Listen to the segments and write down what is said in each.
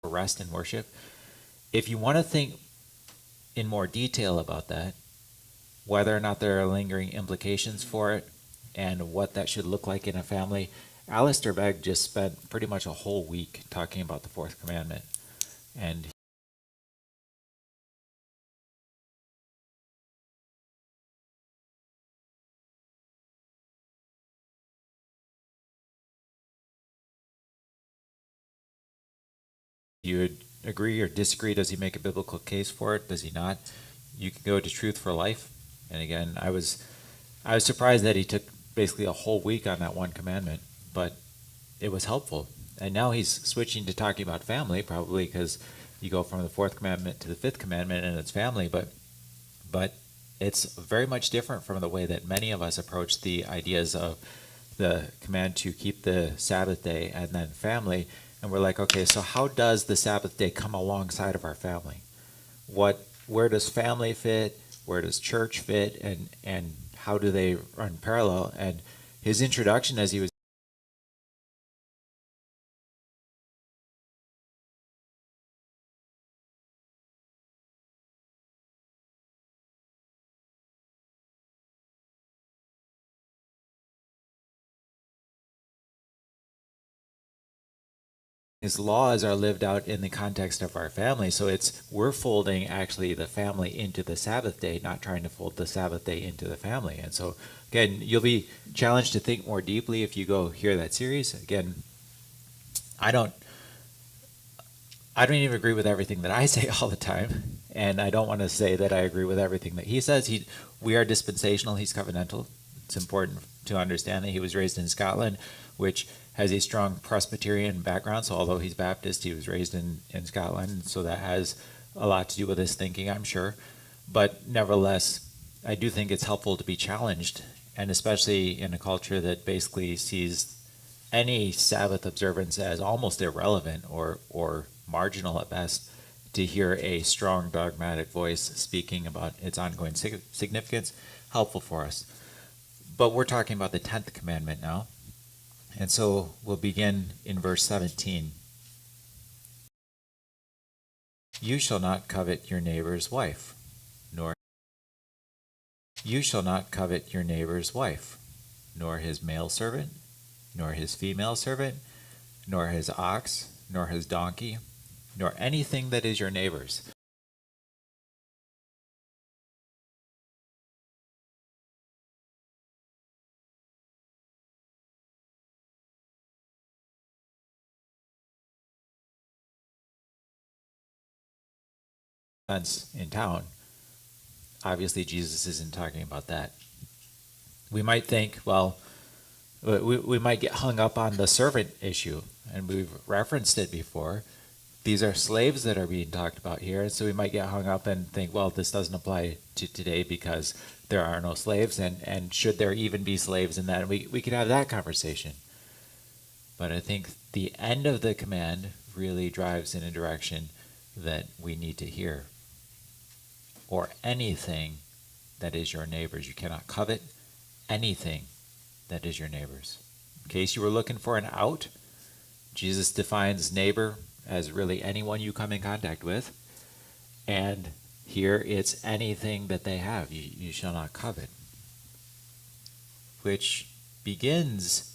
rest and worship. If you want to think in more detail about that, whether or not there are lingering implications for it, and what that should look like in a family, Alistair Begg just spent pretty much a whole week talking about the fourth commandment. And you would agree or disagree? Does he make a biblical case for it? Does he not? You can go to Truth for Life. And again, I was surprised that he took basically a whole week on that one commandment, but it was helpful. And now he's switching to talking about family, probably because you go from the fourth commandment to the fifth commandment and it's family, but it's very much different from the way that many of us approach the ideas of the command to keep the Sabbath day and then family. And we're like, okay, so how does the Sabbath day come alongside of our family? Where does family fit? Where does church fit? And how do they run parallel? And his introduction, as he was, his laws are lived out in the context of our family. So we're folding actually the family into the Sabbath day, not trying to fold the Sabbath day into the family. And so again, you'll be challenged to think more deeply if you go hear that series. Again, I don't I don't even agree with everything that I say all the time, and I don't want to say that I agree with everything that he says. We are dispensational. He's covenantal. It's important to understand that he was raised in Scotland, which has a strong Presbyterian background. So although he's Baptist, he was raised in Scotland, so that has a lot to do with his thinking, I'm sure. But nevertheless, I do think it's helpful to be challenged, and especially in a culture that basically sees any Sabbath observance as almost irrelevant or marginal at best, to hear a strong dogmatic voice speaking about its ongoing significance, helpful for us. But we're talking about the 10th commandment now. And so we'll begin in verse 17. You shall not covet your neighbor's wife, nor you shall not covet your neighbor's wife, nor his male servant, nor his female servant, nor his ox, nor his donkey, nor anything that is your neighbor's. In town, obviously Jesus isn't talking about that. We might think, well, we might get hung up on the servant issue, and we've referenced it before. These are slaves that are being talked about here, and so we might get hung up and think, well, this doesn't apply to today because there are no slaves, and should there even be slaves in that? And we could have that conversation. But I think the end of the command really drives in a direction that we need to hear. Or anything that is your neighbor's. You cannot covet anything that is your neighbor's. In case you were looking for an out, Jesus defines neighbor as really anyone you come in contact with. And here it's anything that they have. You shall not covet. Which begins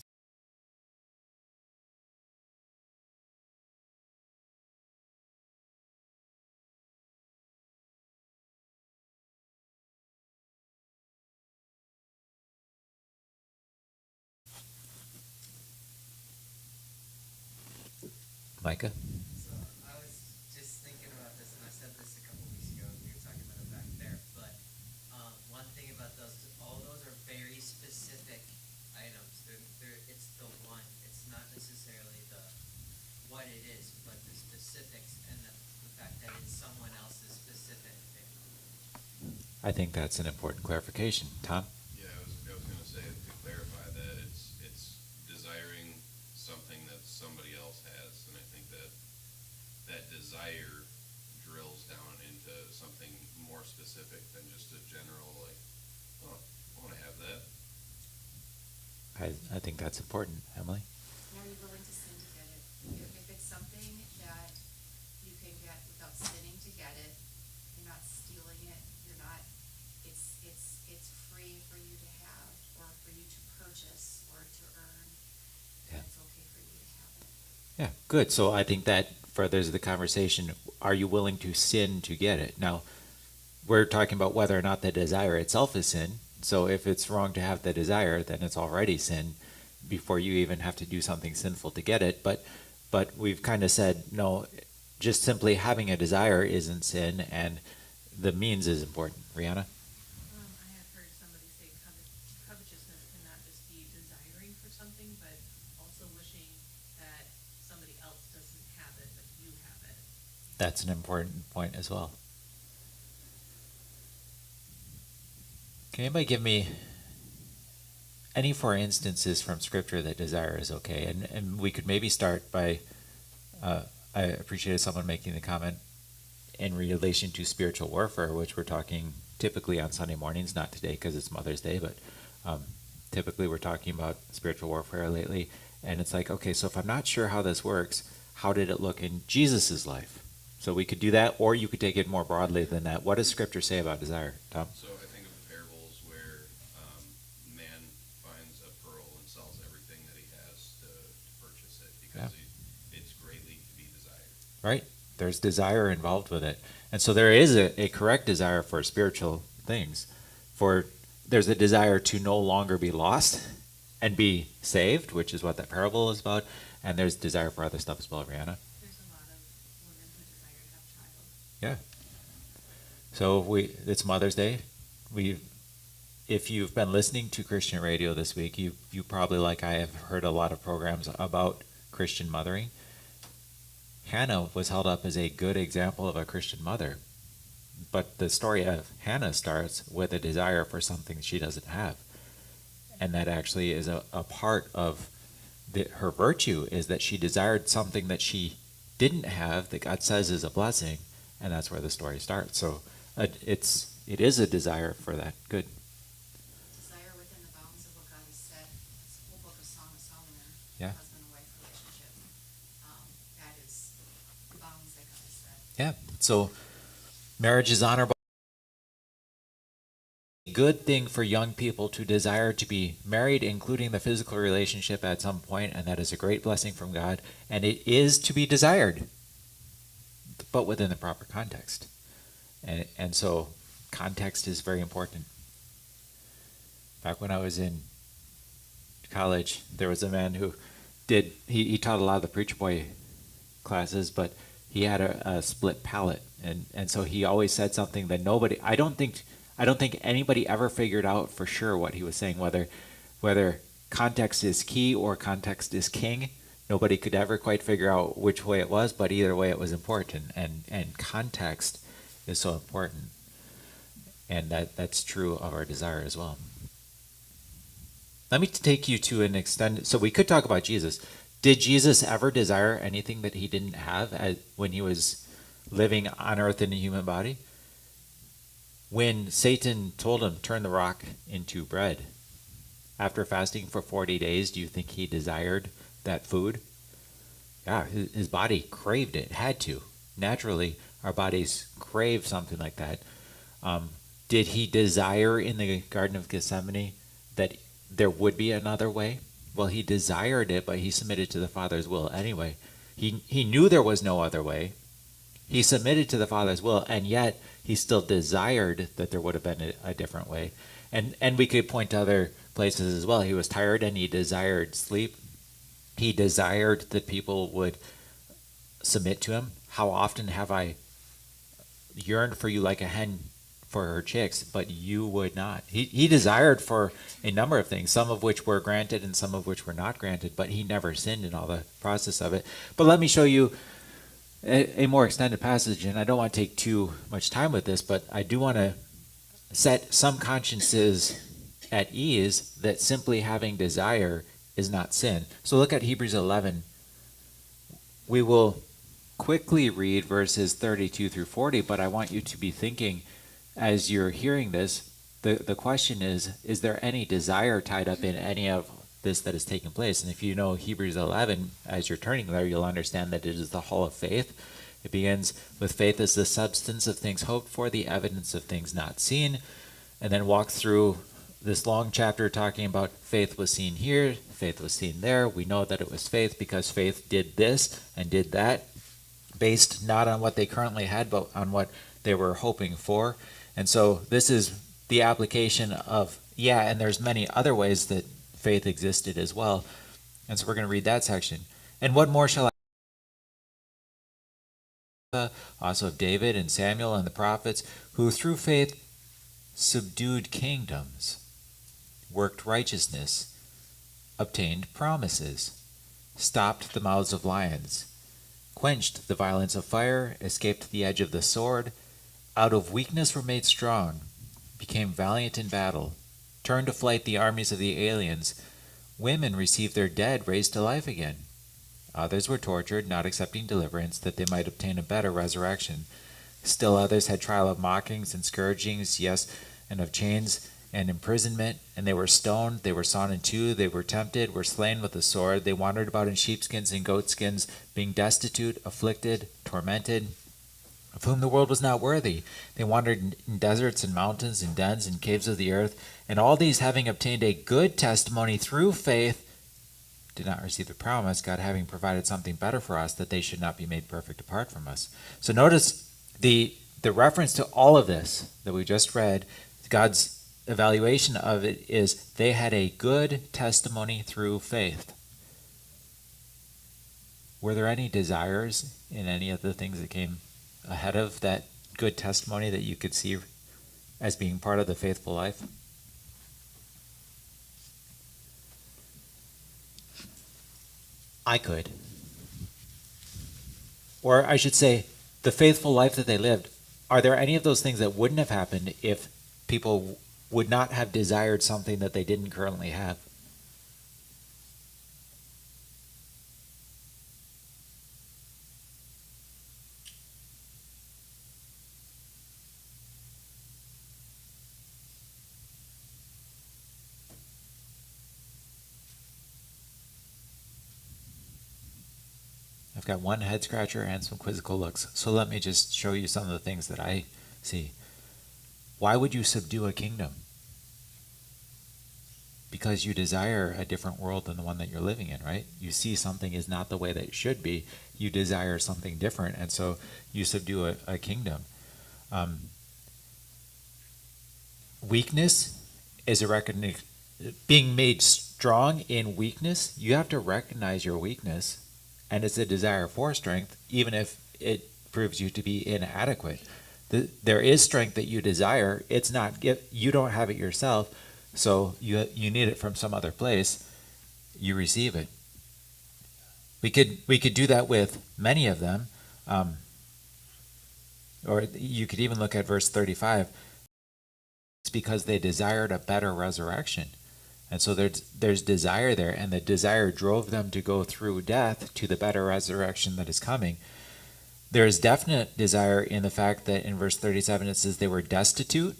Micah. So I was just thinking about this, and I said this a couple weeks ago. We were talking about it back there, but one thing about those, all those are very specific items. It's the one. It's not necessarily the what it is, but the specifics and the fact that it's someone else's specific thing. I think that's an important clarification. Tom? Yeah, I was going to say to clarify that it's desiring something that somebody else has, and I think that desire drills down into something more specific than just a general like, oh, I want to have that. I think that's important. Emily? Are you willing to sin to get it? If it's something that Yeah, good. So I think that furthers the conversation. Are you willing to sin to get it? Now, we're talking about whether or not the desire itself is sin. So if it's wrong to have the desire, then it's already sin before you even have to do something sinful to get it. But we've kind of said no, just simply having a desire isn't sin, and the means is important. Rihanna? I have heard somebody say covetousness can not just be desiring for something, but also wishing that somebody else doesn't have it, but you have it. That's an important point as well. Can anybody give me any four instances from Scripture that desire is okay? And we could maybe start by, I appreciated someone making the comment in relation to spiritual warfare, which we're talking typically on Sunday mornings, not today because it's Mother's Day, but typically we're talking about spiritual warfare lately. And it's like, okay, so if I'm not sure how this works, how did it look in Jesus's life? So we could do that, or you could take it more broadly than that. What does Scripture say about desire, Tom? So I think of the parables where man finds a pearl and sells everything that he has to purchase it because it's greatly to be desired. Right? There's desire involved with it. And so there is a correct desire for spiritual things. For there's a desire to no longer be lost and be saved, which is what that parable is about. And there's desire for other stuff as well, Rihanna. There's a lot of women who desire to have child. Yeah. So it's Mother's Day. If you've been listening to Christian radio this week, you probably, like I, have heard a lot of programs about Christian mothering. Hannah was held up as a good example of a Christian mother. But the story of Hannah starts with a desire for something she doesn't have. And that actually is a part of her virtue, is that she desired something that she didn't have that God says is a blessing. And that's where the story starts. So it is a desire for that. Good. Desire within the bounds of what God has said. It's the whole book of Song of Solomon. Yeah. Husband and wife relationship. That is the bounds that God has set. Yeah. So marriage is honorable. A good thing for young people to desire to be married, including the physical relationship at some point, and that is a great blessing from God. And it is to be desired, but within the proper context. And so context is very important. Back when I was in college, there was a man who he taught a lot of the preacher boy classes, but he had a split palate. And so he always said something that I don't think anybody ever figured out for sure what he was saying, whether context is key or context is king. Nobody could ever quite figure out which way it was, but either way it was important. And context is so important. And that's true of our desire as well. Let me take you to an extended, so we could talk about Jesus. Did Jesus ever desire anything that he didn't have when he was living on earth in a human body? When Satan told him, turn the rock into bread, after fasting for 40 days, do you think he desired that food? Yeah, his body craved it, had to. Naturally, our bodies crave something like that. Did he desire in the Garden of Gethsemane that there would be another way? Well, he desired it, but he submitted to the Father's will anyway. He knew there was no other way. He submitted to the Father's will, and yet he still desired that there would have been a different way. And we could point to other places as well. He was tired and he desired sleep. He desired that people would submit to him. How often have I yearned for you like a hen for her chicks, but you would not. He desired for a number of things, some of which were granted and some of which were not granted, but he never sinned in all the process of it. But let me show you a more extended passage, and I don't want to take too much time with this, but I do want to set some consciences at ease that simply having desire is not sin. So look at Hebrews 11. We will quickly read verses 32 through 40, but I want you to be thinking as you're hearing this, the question is there any desire tied up in any of this that is taking place? And if you know Hebrews 11, as you're turning there, you'll understand that it is the hall of faith. It begins with faith as the substance of things hoped for, the evidence of things not seen, and then walk through this long chapter talking about faith was seen here, faith was seen there. We know that it was faith because faith did this and did that, based not on what they currently had, but on what they were hoping for. And so this is the application of, and there's many other ways that faith existed as well. And so we're going to read that section. And what more shall I also of David and Samuel and the prophets, who through faith subdued kingdoms, worked righteousness, obtained promises, stopped the mouths of lions, quenched the violence of fire, escaped the edge of the sword, out of weakness were made strong, became valiant in battle, turned to flight the armies of the aliens. Women received their dead raised to life again. Others were tortured, not accepting deliverance, that they might obtain a better resurrection. Still others had trial of mockings and scourgings, yes, and of chains and imprisonment, and they were stoned, they were sawn in two, they were tempted, were slain with the sword, they wandered about in sheepskins and goatskins, being destitute, afflicted, tormented, of whom the world was not worthy. They wandered in deserts and mountains and dens and caves of the earth, and all these having obtained a good testimony through faith, did not receive the promise, God having provided something better for us, that they should not be made perfect apart from us. So notice the reference to all of this that we just read, God's evaluation of it is they had a good testimony through faith. Were there any desires in any of the things that came ahead of that good testimony that you could see as being part of the faithful life? I could. Or I should say, the faithful life that they lived, are there any of those things that wouldn't have happened if people would not have desired something that they didn't currently have? I've got one head scratcher and some quizzical looks. So let me just show you some of the things that I see. Why would you subdue a kingdom? Because you desire a different world than the one that you're living in, right? You see something is not the way that it should be. You desire something different, and so you subdue a kingdom. Weakness is a recognition. Being made strong in weakness, you have to recognize your weakness, and it's a desire for strength, even if it proves you to be inadequate. There is strength that you desire. It's not, you don't have it yourself, so you need it from some other place. You receive it. We could do that with many of them, or you could even look at verse 35. It's because they desired a better resurrection. And so there's desire there, and the desire drove them to go through death to the better resurrection that is coming. There is definite desire in the fact that in verse 37 it says they were destitute.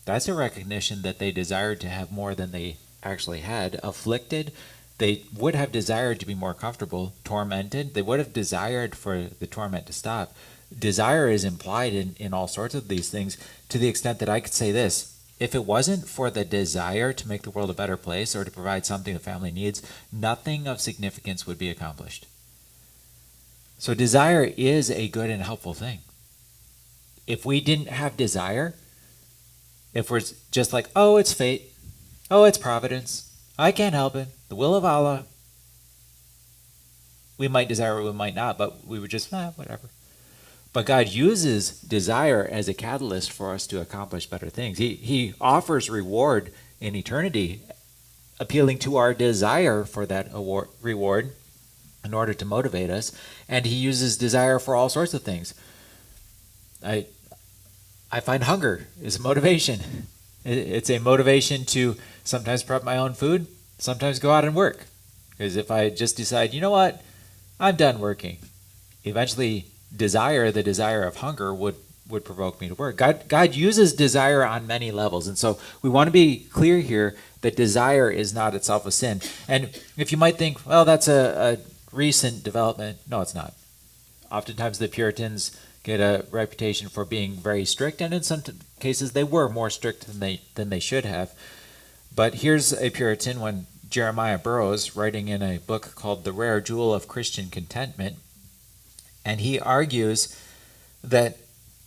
That's a recognition that they desired to have more than they actually had. Afflicted, they would have desired to be more comfortable. Tormented, they would have desired for the torment to stop. Desire is implied in all sorts of these things, to the extent that I could say this: if it wasn't for the desire to make the world a better place or to provide something the family needs, nothing of significance would be accomplished. So desire is a good and helpful thing. If we didn't have desire, if we're just like, oh, it's fate, oh, it's providence, I can't help it, the will of Allah, we might desire it, we might not, but we would just, whatever. But God uses desire as a catalyst for us to accomplish better things. He offers reward in eternity, appealing to our desire for that reward in order to motivate us. And he uses desire for all sorts of things. I find hunger is a motivation. It's a motivation to sometimes prep my own food, sometimes go out and work. Because if I just decide, you know what, I'm done working, eventually the desire of hunger would provoke me to work. God uses desire on many levels. And so we want to be clear here that desire is not itself a sin. And if you might think, well, that's a recent development. No, it's not. Oftentimes the Puritans get a reputation for being very strict, and in some cases they were more strict than they should have. But here's a Puritan, when Jeremiah Burroughs, writing in a book called The Rare Jewel of Christian Contentment, and he argues that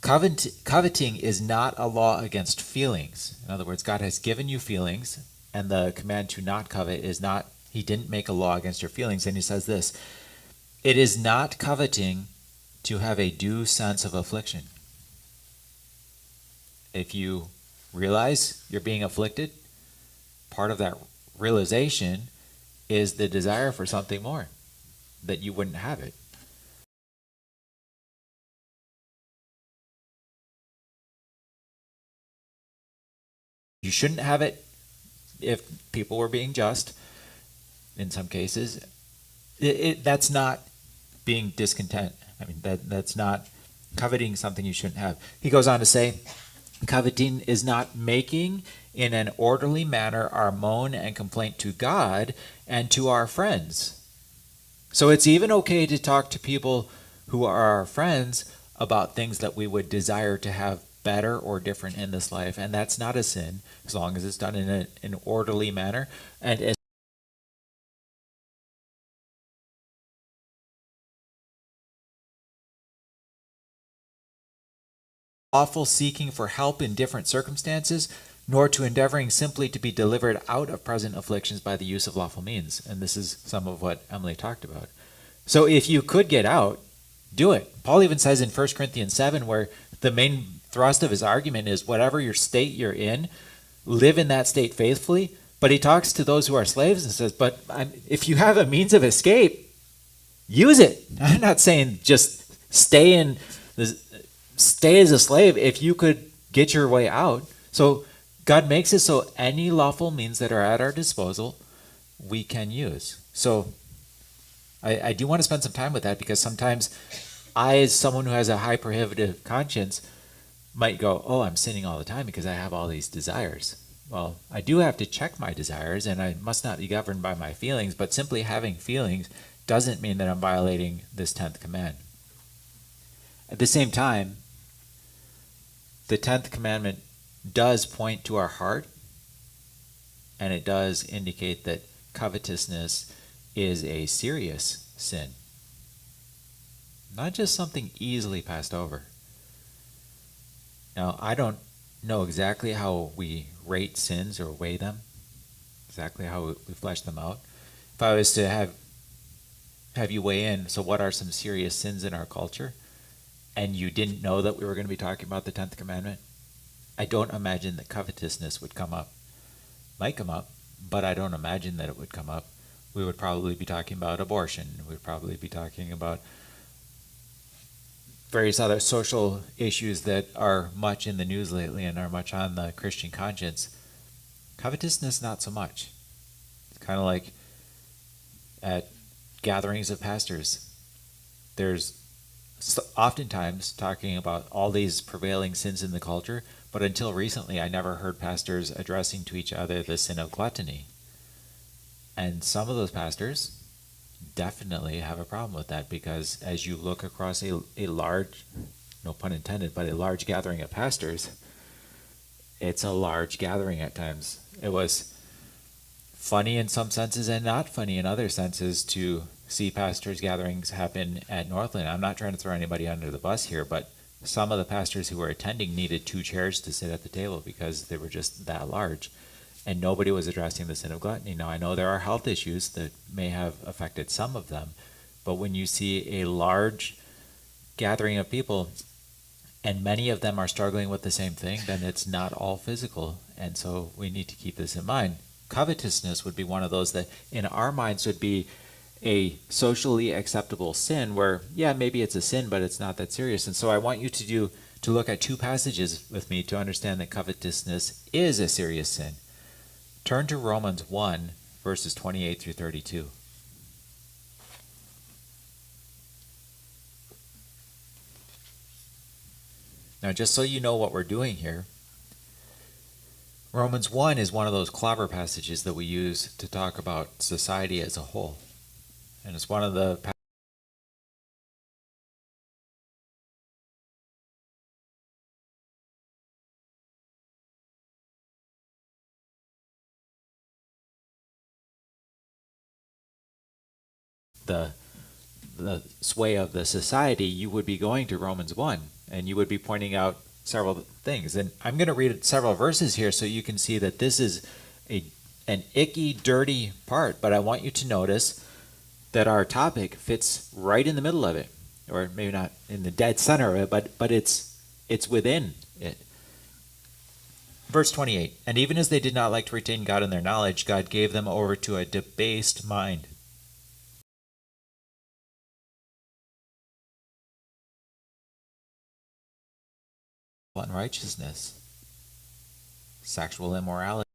coveting is not a law against feelings. In other words, God has given you feelings, and the command to not covet is not, he didn't make a law against your feelings. And he says this: it is not coveting to have a due sense of affliction. If you realize you're being afflicted, part of that realization is the desire for something more, that you wouldn't have it. You shouldn't have it if people were being just, in some cases. That's not being discontent. I mean, that's not coveting something you shouldn't have. He goes on to say, coveting is not making in an orderly manner our moan and complaint to God and to our friends. So it's even okay to talk to people who are our friends about things that we would desire to have better or different in this life, and that's not a sin as long as it's done in an orderly manner. And as lawful seeking for help in different circumstances, nor to endeavoring simply to be delivered out of present afflictions by the use of lawful means. And this is some of what Emily talked about. So if you could get out, do it. Paul even says in 1 Corinthians 7, where the main thrust of his argument is whatever your state you're in, live in that state faithfully. But he talks to those who are slaves and says, but if you have a means of escape, use it. I'm not saying just stay as a slave if you could get your way out. So God makes it so any lawful means that are at our disposal, we can use. So I do want to spend some time with that, because sometimes I, as someone who has a high prohibitive conscience, might go, oh, I'm sinning all the time because I have all these desires. Well, I do have to check my desires, and I must not be governed by my feelings, but simply having feelings doesn't mean that I'm violating this 10th command. At the same time, the 10th commandment does point to our heart, and it does indicate that covetousness is a serious sin, not just something easily passed over. Now, I don't know exactly how we rate sins or weigh them, exactly how we flesh them out. If I was to have you weigh in, so what are some serious sins in our culture, and you didn't know that we were going to be talking about the 10th commandment, I don't imagine that covetousness would come up. Might come up, but I don't imagine that it would come up. We would probably be talking about abortion. We'd probably be talking about various other social issues that are much in the news lately and are much on the Christian conscience. Covetousness, not so much. It's kind of like at gatherings of pastors. There's oftentimes talking about all these prevailing sins in the culture, but until recently I never heard pastors addressing to each other the sin of gluttony. And some of those pastors definitely have a problem with that, because as you look across a large, no pun intended, but a large gathering of pastors, it's a large gathering at times. It was funny in some senses and not funny in other senses to see pastors' gatherings happen at Northland. I'm not trying to throw anybody under the bus here, but some of the pastors who were attending needed 2 chairs to sit at the table because they were just that large. And nobody was addressing the sin of gluttony. Now, I know there are health issues that may have affected some of them, but when you see a large gathering of people and many of them are struggling with the same thing, then it's not all physical. And so we need to keep this in mind. Covetousness would be one of those that in our minds would be a socially acceptable sin where, yeah, maybe it's a sin, but it's not that serious. And so I want you to look at 2 passages with me to understand that covetousness is a serious sin. Turn to Romans 1, verses 28 through 32. Now, just so you know what we're doing here, Romans 1 is one of those clobber passages that we use to talk about society as a whole. And it's one of the the sway of the society, you would be going to Romans 1 and you would be pointing out several things. And I'm going to read several verses here so you can see that this is an icky, dirty part, but I want you to notice that our topic fits right in the middle of it, or maybe not in the dead center of it, but it's within it. Verse 28, and even as they did not like to retain God in their knowledge, God gave them over to a debased mind. Unrighteousness, sexual immorality,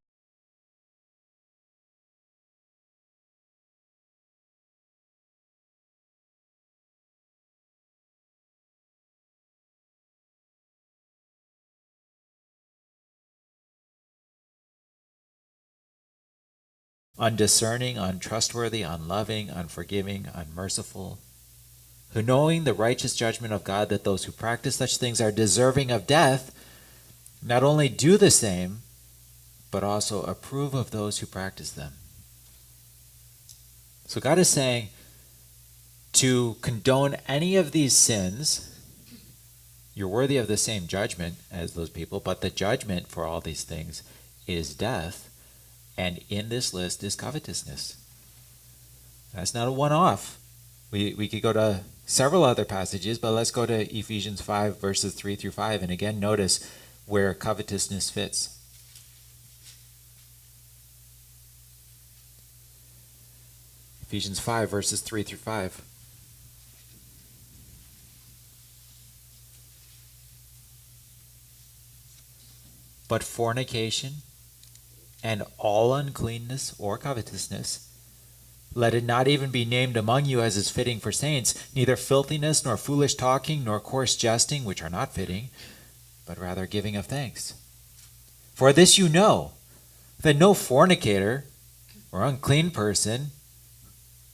undiscerning, untrustworthy, unloving, unforgiving, unmerciful, who knowing the righteous judgment of God that those who practice such things are deserving of death, not only do the same, but also approve of those who practice them. So God is saying to condone any of these sins, you're worthy of the same judgment as those people, but the judgment for all these things is death, and in this list is covetousness. That's not a one-off. We could go to several other passages, but let's go to Ephesians 5, verses 3 through 5, and again, notice where covetousness fits. Ephesians 5, verses 3 through 5. But fornication and all uncleanness or covetousness, let it not even be named among you as is fitting for saints, neither filthiness, nor foolish talking, nor coarse jesting, which are not fitting, but rather giving of thanks. For this you know, that no fornicator or unclean person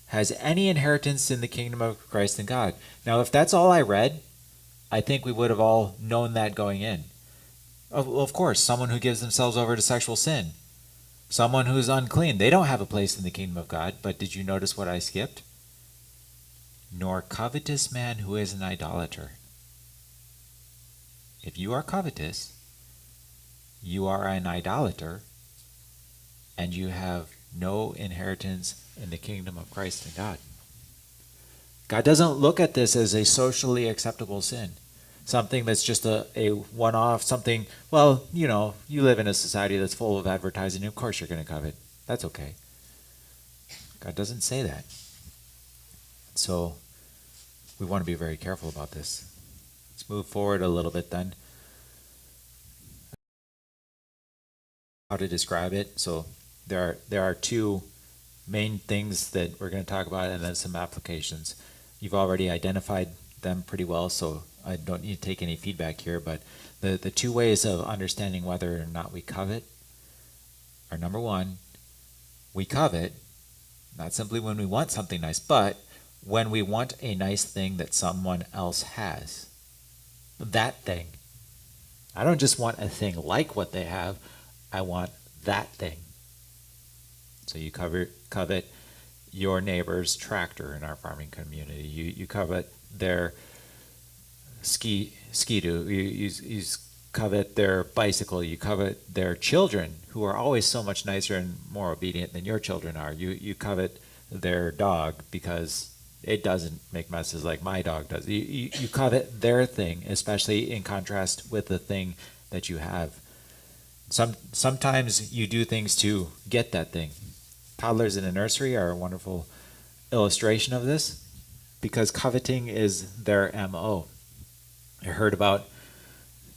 has any inheritance in the kingdom of Christ and God. Now, if that's all I read, I think we would have all known that going in. Of course, someone who gives themselves over to sexual sin, someone who's unclean, they don't have a place in the kingdom of God. But did you notice what I skipped? Nor covetous man who is an idolater. If you are covetous, you are an idolater, and you have no inheritance in the kingdom of Christ and God. God doesn't look at this as a socially acceptable sin, something that's just a one-off, something, well, you live in a society that's full of advertising, of course you're going to covet. That's okay. God doesn't say that. So we want to be very careful about this. Let's move forward a little bit then. How to describe it. So there are two main things that we're going to talk about, and then some applications. You've already identified them pretty well, so I don't need to take any feedback here, but the two ways of understanding whether or not we covet are, number one, we covet not simply when we want something nice, but when we want a nice thing that someone else has. That thing. I don't just want a thing like what they have, I want that thing. So you covet your neighbor's tractor in our farming community. You covet their ski-doo. You covet their bicycle. You covet their children, who are always so much nicer and more obedient than your children are. You covet their dog because it doesn't make messes like my dog does. You covet their thing, especially in contrast with the thing that you have. Sometimes you do things to get that thing. Toddlers in a nursery are a wonderful illustration of this because coveting is their MO. I heard about,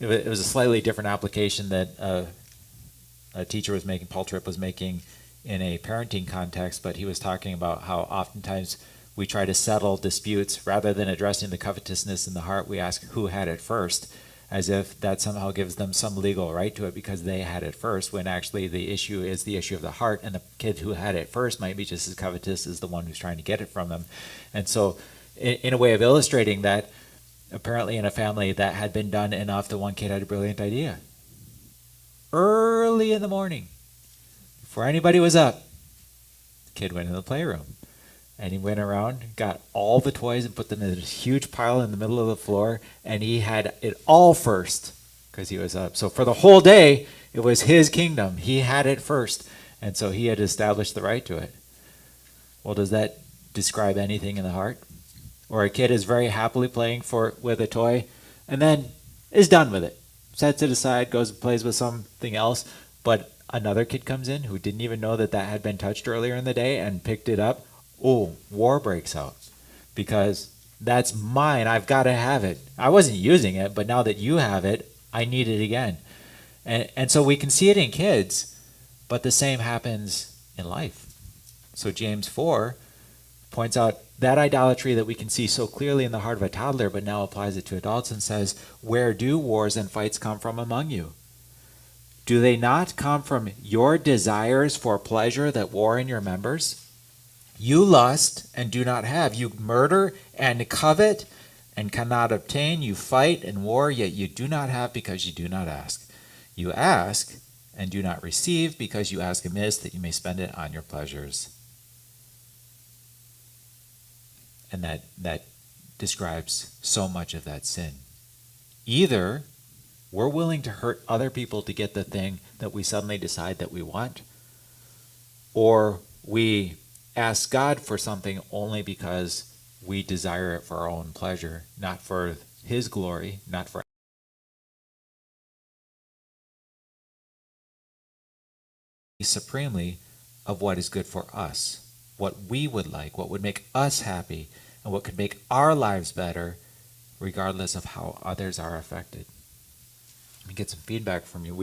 it was a slightly different application that a teacher was making, Paul Tripp was making in a parenting context, but he was talking about how oftentimes we try to settle disputes rather than addressing the covetousness in the heart. We ask who had it first, as if that somehow gives them some legal right to it because they had it first, when actually the issue is the issue of the heart, and the kid who had it first might be just as covetous as the one who's trying to get it from them. And so in a way of illustrating that, apparently in a family that had been done enough, the one kid had a brilliant idea. Early in the morning, before anybody was up, the kid went in the playroom And he went around, got all the toys and put them in this huge pile in the middle of the floor, and he had it all first because he was up. So for the whole day, it was his kingdom. He had it first, and so he had established the right to it. Well, does that describe anything in the heart? Or a kid is very happily playing with a toy and then is done with it, sets it aside, goes and plays with something else, but another kid comes in who didn't even know that that had been touched earlier in the day and picked it up. Oh, war breaks out because that's mine. I've got to have it. I wasn't using it, but now that you have it, I need it again. And so we can see it in kids, but the same happens in life. So James 4 points out that idolatry that we can see so clearly in the heart of a toddler, but now applies it to adults and says, where do wars and fights come from among you? Do they not come from your desires for pleasure that war in your members? You lust and do not have. You murder and covet and cannot obtain. You fight and war, yet you do not have because you do not ask. You ask and do not receive because you ask amiss that you may spend it on your pleasures. And that describes so much of that sin. Either we're willing to hurt other people to get the thing that we suddenly decide that we want, or we ask God for something only because we desire it for our own pleasure, not for His glory, not for supremely of what is good for us, what we would like, what would make us happy, and what could make our lives better, regardless of how others are affected. Let me get some feedback from you.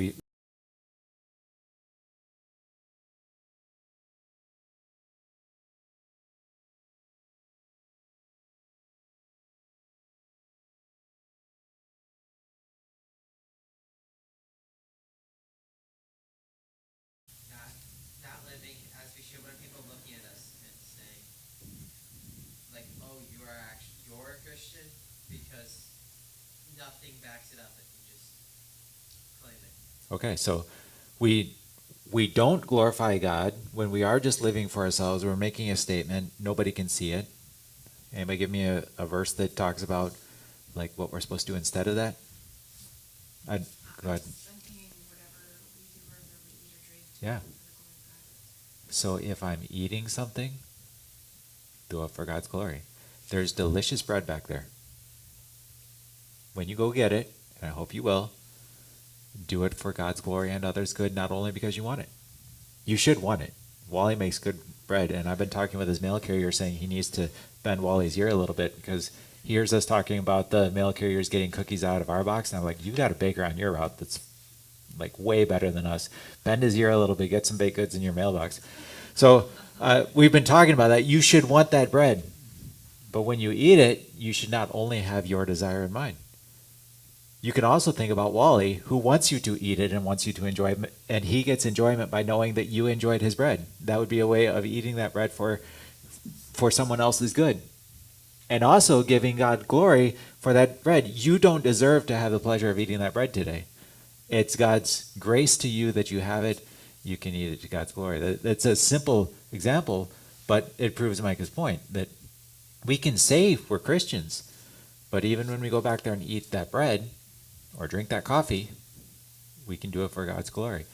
Not living as we should when people looking at us and saying, like, oh, you're a Christian because nothing backs it up if you just claim it. Okay, so we don't glorify God when we are just living for ourselves. We're making a statement. Nobody can see it. Anybody give me a verse that talks about like what we're supposed to do instead of that? Go ahead. Thinking whatever we do, whether we eat or drink, Yeah. for the glory of God. So if I'm eating something, do it for God's glory. There's delicious bread back there. When you go get it, and I hope you will, do it for God's glory and others' good, not only because you want it. You should want it. Wally makes good bread, and I've been talking with his mail carrier saying he needs to bend Wally's ear a little bit because he hears us talking about the mail carriers getting cookies out of our box, and I'm like, you got a baker on your route that's like way better than us. Bend his ear a little bit, get some baked goods in your mailbox. So we've been talking about that. You should want that bread. But when you eat it, you should not only have your desire in mind. You can also think about Wally, who wants you to eat it and wants you to enjoy it, and he gets enjoyment by knowing that you enjoyed his bread. That would be a way of eating that bread for someone else's good. And also giving God glory for that bread. You don't deserve to have the pleasure of eating that bread today. It's God's grace to you that you have it. You can eat it to God's glory. That's a simple example, but it proves Micah's point that we can say we're Christians, but even when we go back there and eat that bread or drink that coffee, we can do it for God's glory.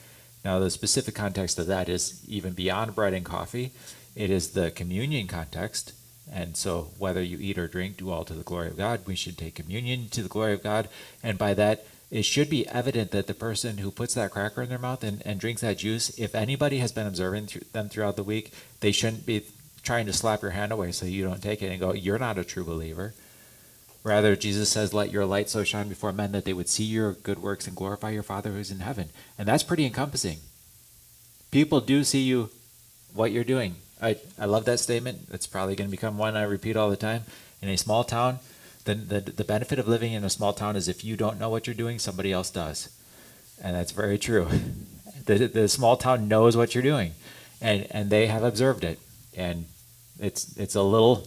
Now, the specific context of that is even beyond bread and coffee. It is the communion context. And so whether you eat or drink, do all to the glory of God. We should take communion to the glory of God. And by that, it should be evident that the person who puts that cracker in their mouth and drinks that juice, if anybody has been observing them throughout the week, they shouldn't be trying to slap your hand away so you don't take it and go, you're not a true believer. Rather, Jesus says, let your light so shine before men that they would see your good works and glorify your Father who's in heaven. And that's pretty encompassing. People do see you, what you're doing. I love that statement. It's probably going to become one I repeat all the time. In a small town, the benefit of living in a small town is if you don't know what you're doing, somebody else does. And that's very true. The small town knows what you're doing, and they have observed it. And it's a little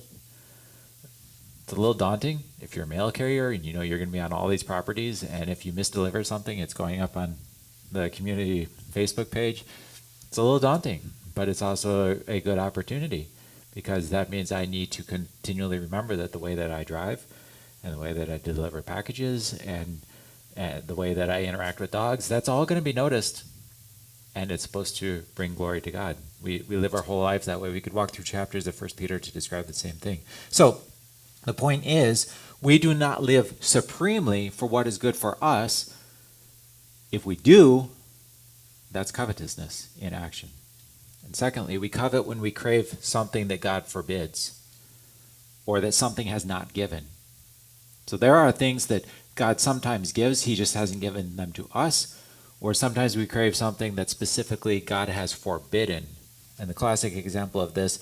daunting if you're a mail carrier and you know you're going to be on all these properties, and if you misdeliver something, it's going up on the community Facebook page. It's a little daunting, but it's also a good opportunity because that means I need to continually remember that the way that I drive and the way that I deliver packages and the way that I interact with dogs, that's all going to be noticed. And it's supposed to bring glory to God. We live our whole lives that way. We could walk through chapters of 1 Peter to describe the same thing. So the point is, we do not live supremely for what is good for us. If we do, that's covetousness in action. And secondly, we covet when we crave something that God forbids or that something has not given. So there are things that God sometimes gives, he just hasn't given them to us. Or sometimes we crave something that specifically God has forbidden. And the classic example of this,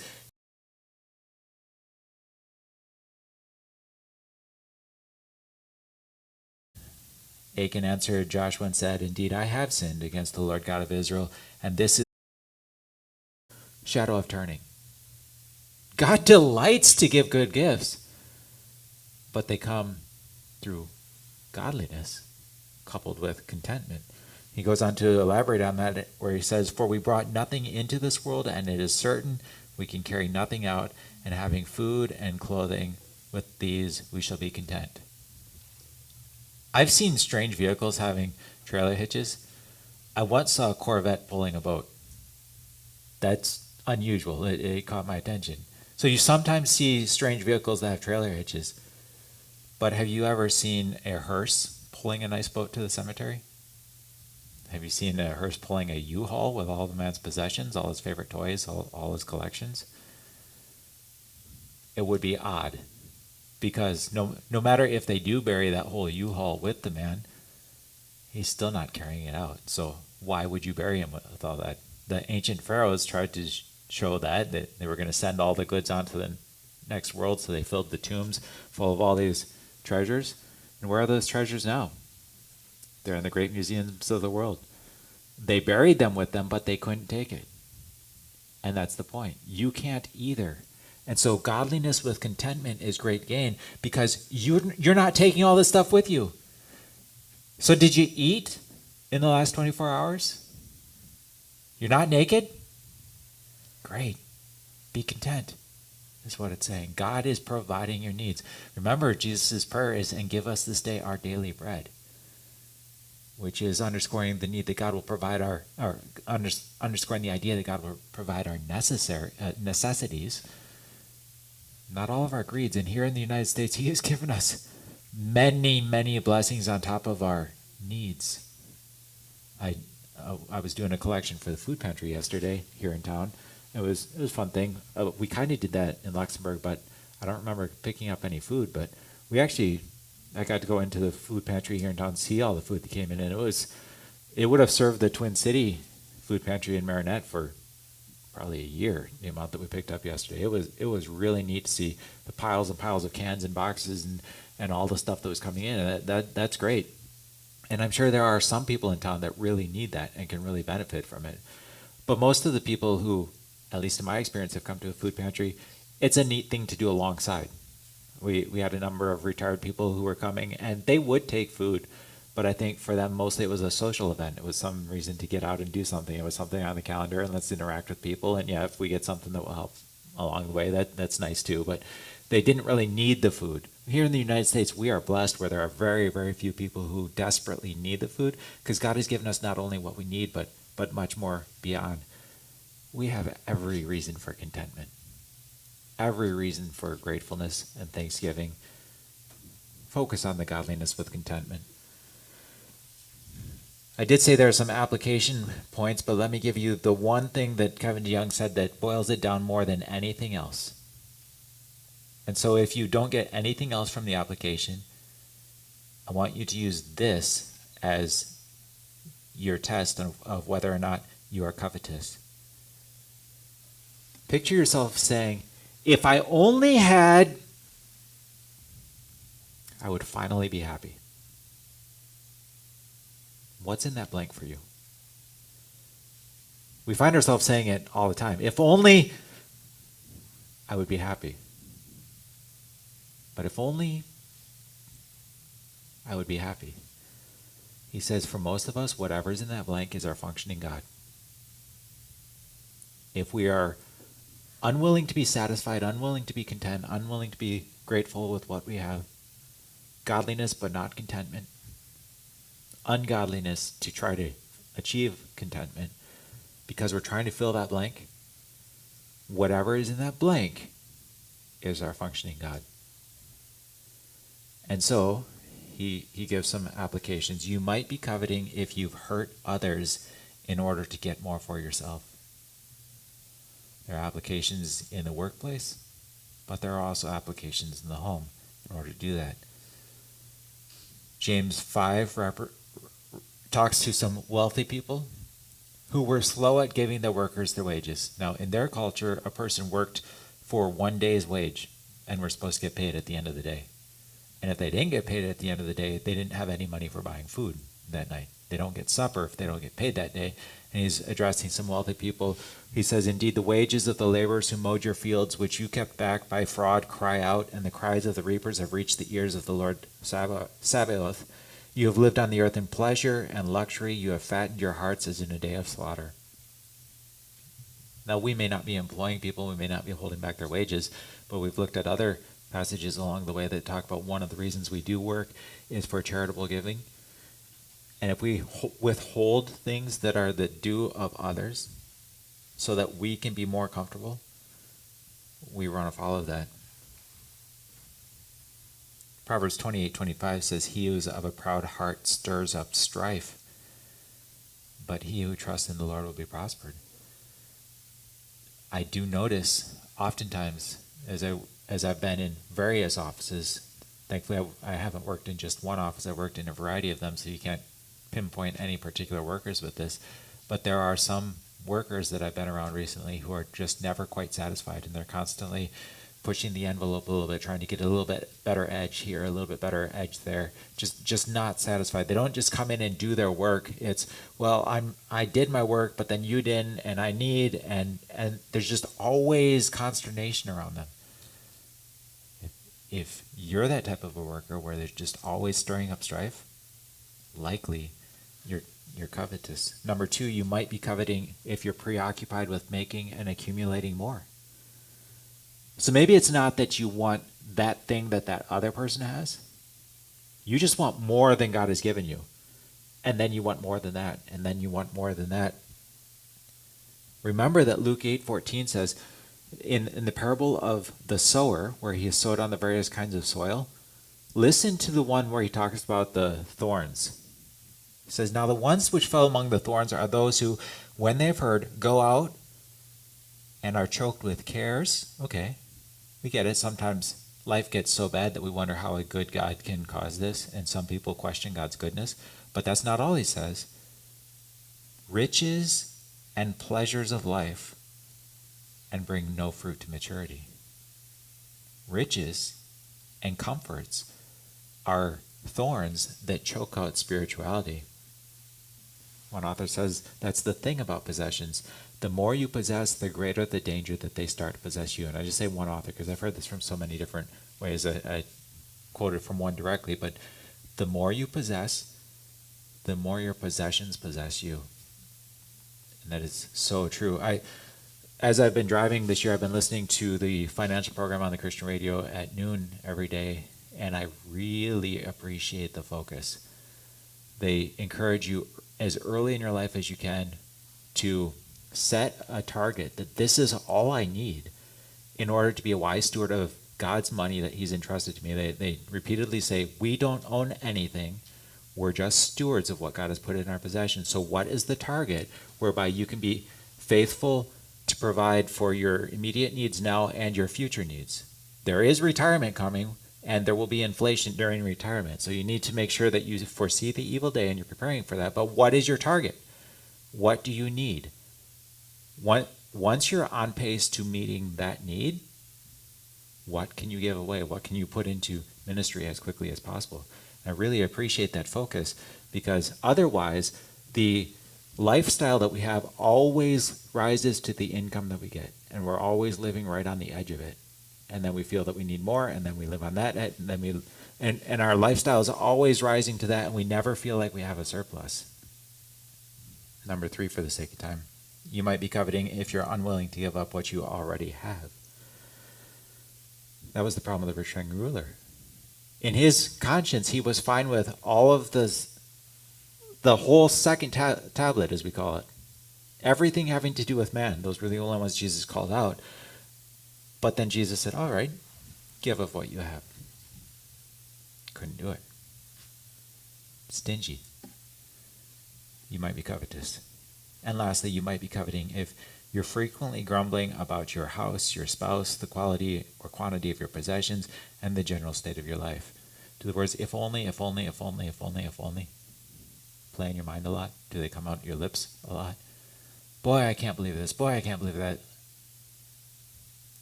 Achan answered Joshua and said, "Indeed, I have sinned against the Lord God of Israel, and this is shadow of turning." God delights to give good gifts, but they come through godliness coupled with contentment. He goes on to elaborate on that where he says, "For we brought nothing into this world, and it is certain we can carry nothing out, and having food and clothing, with these we shall be content." I've seen strange vehicles having trailer hitches. I once saw a Corvette pulling a boat. That's unusual. It caught my attention. So you sometimes see strange vehicles that have trailer hitches, but have you ever seen a hearse pulling a nice boat to the cemetery? Have you seen a hearse pulling a U-Haul with all the man's possessions, all his favorite toys, all his collections? It would be odd, because no matter if they do bury that whole U-Haul with the man, he's still not carrying it out. So why would you bury him with all that? The ancient pharaohs tried to show that they were going to send all the goods on to the next world, so they filled the tombs full of all these treasures. And where are those treasures now? They're in the great museums of the world. They buried them with them, but they couldn't take it. And that's the point. You can't either. And so godliness with contentment is great gain, because you're not taking all this stuff with you. So did you eat in the last 24 hours? You're not naked? Great. Be content, is what it's saying. God is providing your needs. Remember, Jesus' prayer is, "And give us this day our daily bread," which is underscoring the need that God will provide underscoring the idea that God will provide our necessities, not all of our greeds. And here in the United States, he has given us many, many blessings on top of our needs. I was doing a collection for the food pantry yesterday here in town. It was a fun thing. We kind of did that in Luxembourg, but I don't remember picking up any food. But I got to go into the food pantry here in town, see all the food that came in, and it would have served the Twin City food pantry in Marinette for probably a year, the amount that we picked up yesterday. It was really neat to see the piles and piles of cans and boxes and all the stuff that was coming in. And that's great. And I'm sure there are some people in town that really need that and can really benefit from it. But most of the people who, at least in my experience, have come to a food pantry, it's a neat thing to do alongside. We had a number of retired people who were coming, and they would take food, but I think for them mostly it was a social event. It was some reason to get out and do something. It was something on the calendar, and let's interact with people. And yeah, if we get something that will help along the way, that's nice too. But they didn't really need the food. Here in the United States, we are blessed where there are very, very few people who desperately need the food, because God has given us not only what we need, but much more beyond. We have every reason for contentment, every reason for gratefulness and thanksgiving. Focus on the godliness with contentment. I did say there are some application points, but let me give you the one thing that Kevin DeYoung said that boils it down more than anything else. And so if you don't get anything else from the application, I want you to use this as your test of whether or not you are covetous. Picture yourself saying, "If I only had, I would finally be happy." What's in that blank for you? We find ourselves saying it all the time. If only I would be happy. But if only I would be happy. He says for most of us, whatever's in that blank is our functioning God. If we are unwilling to be satisfied, unwilling to be content, unwilling to be grateful with what we have. Godliness, but not contentment. Ungodliness to try to achieve contentment because we're trying to fill that blank. Whatever is in that blank is our functioning God. And so he gives some applications. You might be coveting if you've hurt others in order to get more for yourself. There are applications in the workplace, but there are also applications in the home in order to do that. James 5 talks to some wealthy people who were slow at giving their workers their wages. Now, in their culture, a person worked for 1 day's wage and were supposed to get paid at the end of the day. And if they didn't get paid at the end of the day, they didn't have any money for buying food that night. They don't get supper if they don't get paid that day. And he's addressing some wealthy people. He says, indeed, the wages of the laborers who mowed your fields, which you kept back by fraud, cry out, and the cries of the reapers have reached the ears of the Lord Sabaoth. You have lived on the earth in pleasure and luxury. You have fattened your hearts as in a day of slaughter. Now, we may not be employing people. We may not be holding back their wages, but we've looked at other passages along the way that talk about one of the reasons we do work is for charitable giving. And if we withhold things that are the due of others so that we can be more comfortable, we run afoul of that. Proverbs 28:25 says, he who is of a proud heart stirs up strife, but he who trusts in the Lord will be prospered. I do notice oftentimes as I've been in various offices, thankfully I haven't worked in just one office, I've worked in a variety of them, so you can't pinpoint any particular workers with this, but there are some workers that I've been around recently who are just never quite satisfied, and they're constantly pushing the envelope a little bit, trying to get a little bit better edge here, a little bit better edge there, just not satisfied. They don't just come in and do their work. It's, well, I did my work, but then you didn't, and I need, and there's just always consternation around them. If you're that type of a worker where they're just always stirring up strife, likely you're covetous. Number 2, you might be coveting if you're preoccupied with making and accumulating more. So maybe it's not that you want that thing that other person has. You just want more than God has given you. And then you want more than that. And then you want more than that. Remember that Luke 8:14 says, in the parable of the sower, where he has sowed on the various kinds of soil, listen to the one where he talks about the thorns. He says, now the ones which fell among the thorns are those who, when they've heard, go out and are choked with cares. Okay, we get it. Sometimes life gets so bad that we wonder how a good God can cause this, and some people question God's goodness. But that's not all he says. Riches and pleasures of life, and bring no fruit to maturity. Riches and comforts are thorns that choke out spirituality. One author says that's the thing about possessions. The more you possess, the greater the danger that they start to possess you. And I just say one author because I've heard this from so many different ways. I quoted from one directly, but the more you possess, the more your possessions possess you. And that is so true. As I've been driving this year, I've been listening to the financial program on the Christian radio at noon every day, and I really appreciate the focus. They encourage you as early in your life as you can to set a target that this is all I need in order to be a wise steward of God's money that he's entrusted to me. They repeatedly say, we don't own anything. We're just stewards of what God has put in our possession. So what is the target whereby you can be faithful to provide for your immediate needs now and your future needs? There is retirement coming, and there will be inflation during retirement. So you need to make sure that you foresee the evil day and you're preparing for that. But what is your target? What do you need? Once you're on pace to meeting that need, what can you give away? What can you put into ministry as quickly as possible? And I really appreciate that focus, because otherwise the lifestyle that we have always rises to the income that we get, and we're always living right on the edge of it. And then we feel that we need more, and then we live on that, and then and our lifestyle is always rising to that, and we never feel like we have a surplus. Number 3, for the sake of time, You might be coveting if you're unwilling to give up what you already have. That was the problem of the rich young ruler. In his conscience, he was fine with all of the whole second tablet, as we call it. Everything having to do with man. Those were the only ones Jesus called out. But then Jesus said, all right, give of what you have. Couldn't do it. Stingy. You might be covetous. And lastly, you might be coveting if you're frequently grumbling about your house, your spouse, the quality or quantity of your possessions, and the general state of your life. Do the words, if only, if only, if only, if only, if only, play in your mind a lot? Do they come out your lips a lot? Boy, I can't believe this. Boy, I can't believe that.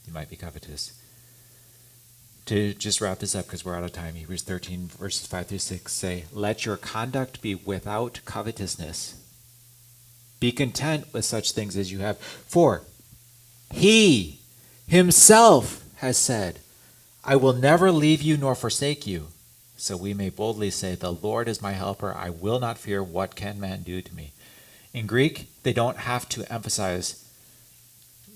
You might be covetous. To just wrap this up, because we're out of time, Hebrews 13, verses 5 through 6 say, let your conduct be without covetousness. Be content with such things as you have. For he himself has said, I will never leave you nor forsake you. So we may boldly say, the Lord is my helper. I will not fear. What can man do to me? In Greek, they don't have to emphasize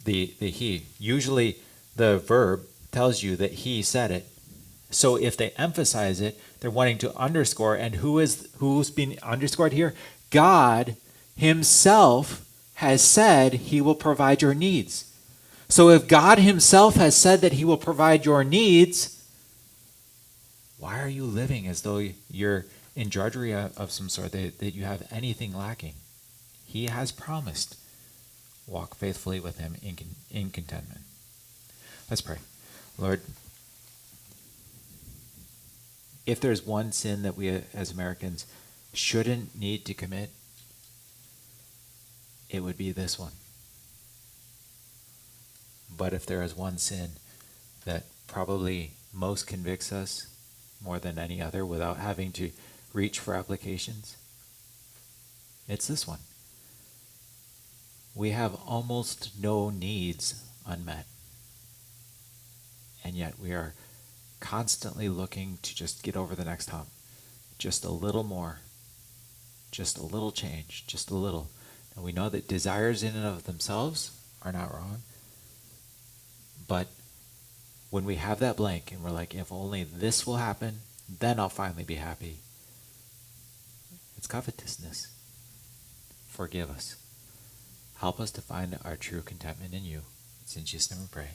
the he. Usually the verb tells you that he said it. So if they emphasize it, they're wanting to underscore. And who's being underscored here? God himself has said he will provide your needs. So if God himself has said that he will provide your needs, why are you living as though you're in drudgery of some sort, that you have anything lacking? He has promised. Walk faithfully with him in contentment. Let's pray. Lord, if there's one sin that we as Americans shouldn't need to commit, it would be this one. But if there is one sin that probably most convicts us more than any other without having to reach for applications, it's this one. We have almost no needs unmet. And yet we are constantly looking to just get over the next hump. Just a little more. Just a little change. Just a little. And we know that desires in and of themselves are not wrong. But when we have that blank and we're like, if only this will happen, then I'll finally be happy. It's covetousness. Forgive us. Help us to find our true contentment in you. It's in Jesus' name we pray.